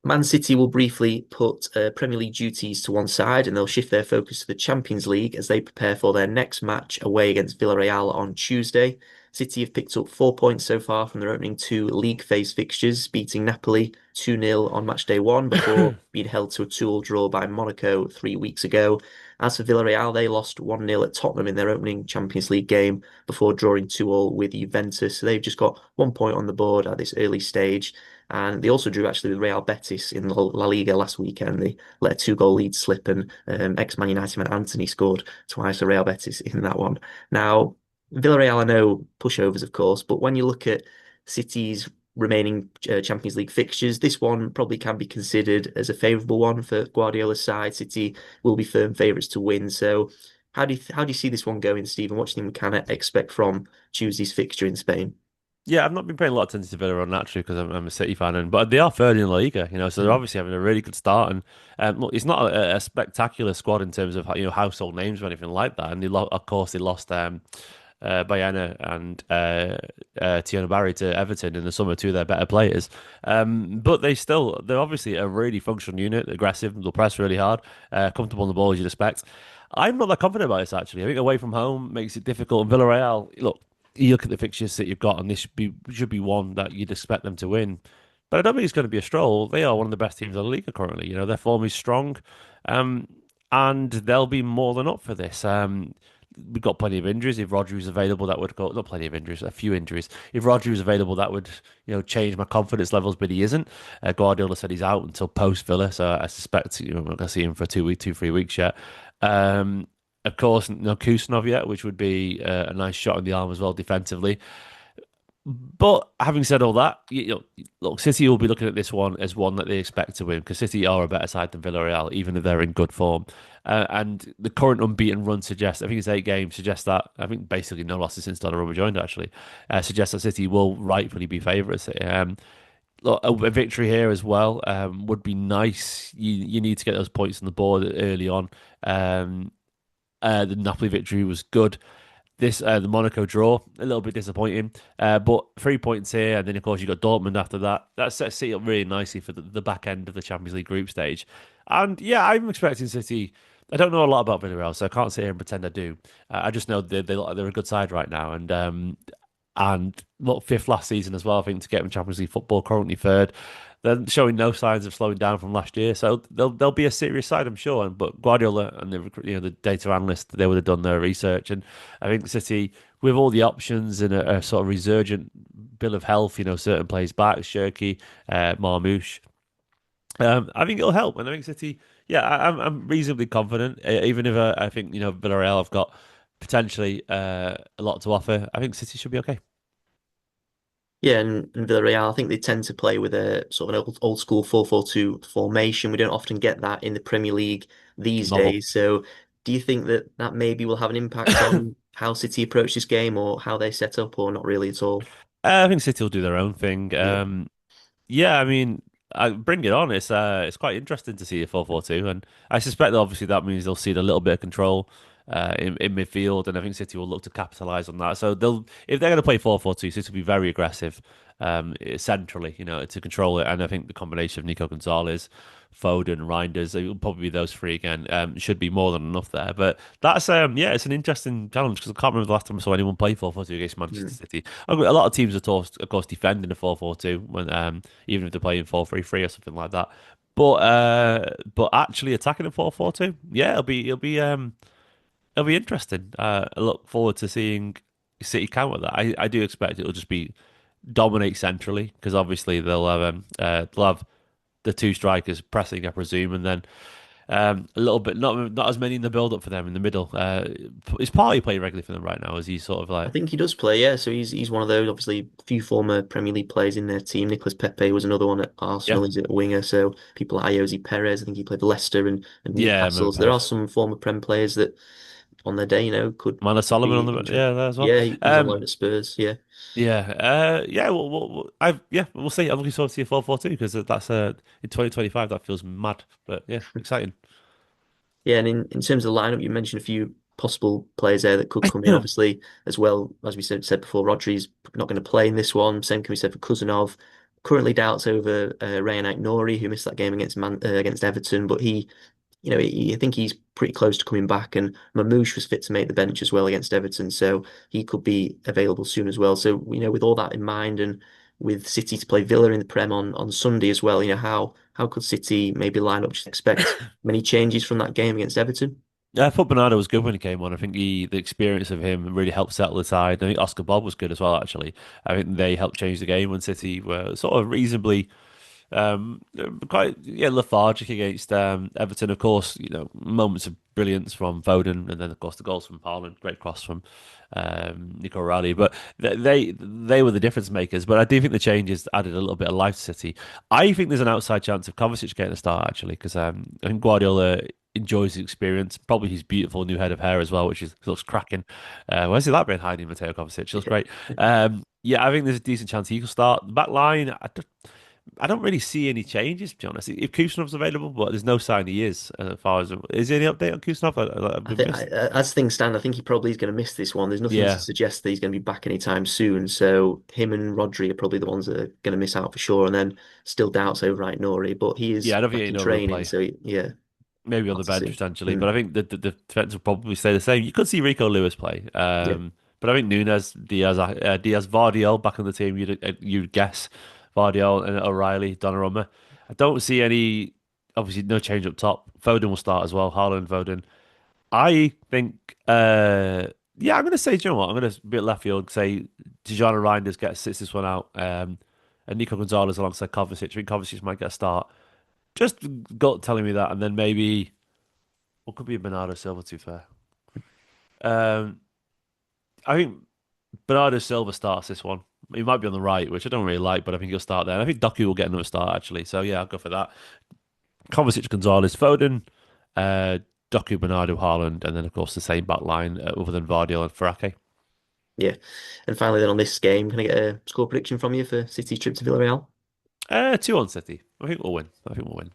Man City will briefly put Premier League duties to one side and they'll shift their focus to the Champions League as they prepare for their next match away against Villarreal on Tuesday. City have picked up 4 points so far from their opening two league phase fixtures, beating Napoli 2-0 on match day one before being held to a 2-2 draw by Monaco 3 weeks ago. As for Villarreal, they lost 1-0 at Tottenham in their opening Champions League game before drawing 2-2 with Juventus. So they've just got 1 point on the board at this early stage. And they also drew actually with Real Betis in La Liga last weekend. They let a two-goal lead slip, and ex-Man United man Anthony scored twice for Real Betis in that one. Now, Villarreal, I know pushovers, of course, but when you look at City's remaining Champions League fixtures, this one probably can be considered as a favourable one for Guardiola's side. City will be firm favourites to win. So, how do you see this one going, Stephen? What do you think we can expect from Tuesday's fixture in Spain? Yeah, I've not been paying a lot of attention to Villarreal naturally because I'm a City fan, but they are third in La Liga, so they're Mm. obviously having a really good start. And look, it's not a spectacular squad in terms of household names or anything like that. And of course, they lost Bayana and Tiana Barry to Everton in the summer, two of their better players. But they're obviously a really functional unit, aggressive, they'll press really hard, comfortable on the ball as you'd expect. I'm not that confident about this actually. I think away from home makes it difficult. And Villarreal, look, you look at the fixtures that you've got, and this should be one that you'd expect them to win. But I don't think it's going to be a stroll. They are one of the best teams in the league currently. Their form is strong, um, and they'll be more than up for this. We've got plenty of injuries. If Rodri is available, that would go. Not plenty of injuries, a few injuries. If Rodri is available, that would change my confidence levels. But he isn't. Guardiola said he's out until post Villa, so I suspect I'm not going to see him for 2 weeks, 3 weeks yet. Um, of course, no Kusanov yet, which would be a nice shot in the arm as well defensively. But having said all that, look, City will be looking at this one as one that they expect to win because City are a better side than Villarreal, even if they're in good form. And the current unbeaten run suggests, I think it's 8 games, suggests that, I think basically no losses since Donnarumma joined actually, suggests that City will rightfully be favourites. Look, a victory here as well would be nice. You need to get those points on the board early on. Um, the Napoli victory was good. The Monaco draw a little bit disappointing, but 3 points here, and then of course you got Dortmund after that. That sets City up really nicely for the back end of the Champions League group stage. And yeah, I'm expecting City. I don't know a lot about Villarreal, so I can't sit here and pretend I do. I just know they're a good side right now, and look, fifth last season as well. I think to get them Champions League football, currently third. They're showing no signs of slowing down from last year, so they'll be a serious side, I'm sure. But Guardiola and the data analyst, they would have done their research, and I think City, with all the options and a sort of resurgent bill of health, certain players back, Shirky, Marmoush, I think it'll help. And I think City, yeah, I'm reasonably confident, even if I think Villarreal have got potentially a lot to offer. I think City should be okay. Yeah, and Villarreal, I think they tend to play with a sort of an old school 4-4-2 formation. We don't often get that in the Premier League these Novel. days. So, do you think that that maybe will have an impact on how City approach this game or how they set up, or not really at all? I think City will do their own thing. Yeah. Yeah, I mean, bring it on. It's quite interesting to see a 4-4-2, and I suspect that obviously that means they'll see a little bit of control in midfield, and I think City will look to capitalize on that. So if they're going to play 4-4-2, City will be very aggressive centrally, to control it. And I think the combination of Nico Gonzalez, Foden, Reinders, it will probably be those three again. Should be more than enough there. But that's yeah, it's an interesting challenge because I can't remember the last time I saw anyone play 4-4-2 against Manchester Mm. City. A lot of teams of course, defend in a 4-4-2 when even if they're playing 4-3-3 or something like that. But actually attacking a 4-4-2, yeah, it'll be interesting. I look forward to seeing City counter that. I do expect it'll just be dominate centrally because obviously they'll have the two strikers pressing, I presume, and then a little bit not as many in the build up for them in the middle. Is Partey playing regularly for them right now? Is he sort of I like think he does play, yeah. So he's one of those, obviously, few former Premier League players in their team. Nicolas Pepe was another one at yeah Arsenal. He's a winger. So people like Ayoze Perez, I think he played for Leicester and yeah I Newcastle. remember So there are Perez. some former Prem players that on their day, could Manor could Solomon on be the interesting. yeah there as well. Yeah, he was on loan at Spurs. Yeah. Yeah, yeah. We'll see. I'm looking forward to your 4-4-2 because that's in 2025 that feels mad, but yeah, exciting. Yeah, and in terms of the lineup, you mentioned a few possible players there that could come in. Obviously, as well as we said before, Rodri's not going to play in this one. Same can be said for Kusanov. currently doubts over Ryan Nori, who missed that game against Everton, but I think he's pretty close to coming back, and Mamouche was fit to make the bench as well against Everton, so he could be available soon as well. So, with all that in mind, and with City to play Villa in the Prem on Sunday as well, how could City maybe line up? Just expect many changes from that game against Everton? Yeah, I thought Bernardo was good when he came on. I think the experience of him really helped settle the side. I think Oscar Bob was good as well, actually. I think they helped change the game when City were sort of reasonably um, quite lethargic against Everton. Of course, moments of brilliance from Foden, and then of course the goals from Haaland, great cross from Nico Raleigh. But they were the difference makers. But I do think the changes added a little bit of life to City. I think there's an outside chance of Kovacic getting a start actually, because I think Guardiola enjoys the experience. Probably his beautiful new head of hair as well, which looks cracking. Where's he that been hiding, Mateo Kovacic? Looks great. Yeah, I think there's a decent chance he could start. The back line, I don't really see any changes, to be honest. If Kusanov's available, but there's no sign he is. As far as is there any update on Kusanov? I've I been think, missed. as things stand, I think he probably is going to miss this one. There's nothing to Yeah, suggest that he's going to be back anytime soon. So him and Rodri are probably the ones that are going to miss out for sure. And then still doubts over right Nori, but he is yeah. I don't think back in Aino will training. play. So yeah, Maybe on hard the to bench see. potentially, but Mm, I think the defense will probably stay the same. You could see Rico Lewis play, yeah, but I think Nunes, Diaz, Vardiol back on the team. You'd guess Vardiol and O'Reilly, Donnarumma. I don't see any. Obviously, no change up top. Foden will start as well. Haaland, Foden. I think, yeah, I'm going to say, do you know what? I'm going to be at left field, say Tijjani Reinders sits this one out, and Nico Gonzalez alongside Kovacic. I think Kovacic might get a start. Just gut telling me that, and then maybe what could be a Bernardo Silva, to be fair. Um, I think Bernardo Silva starts this one. He might be on the right, which I don't really like, but I think he'll start there. And I think Doku will get another start, actually. So, yeah, I'll go for that. Kovacic, Gonzalez, Foden, uh, Doku, Bernardo, Haaland, and then, of course, the same back line other than Vardiol and Farake. yeah. And finally, then on this game, can I get a score prediction from you for City's trip to Villarreal? 2 on City. I think we'll win. I think we'll win.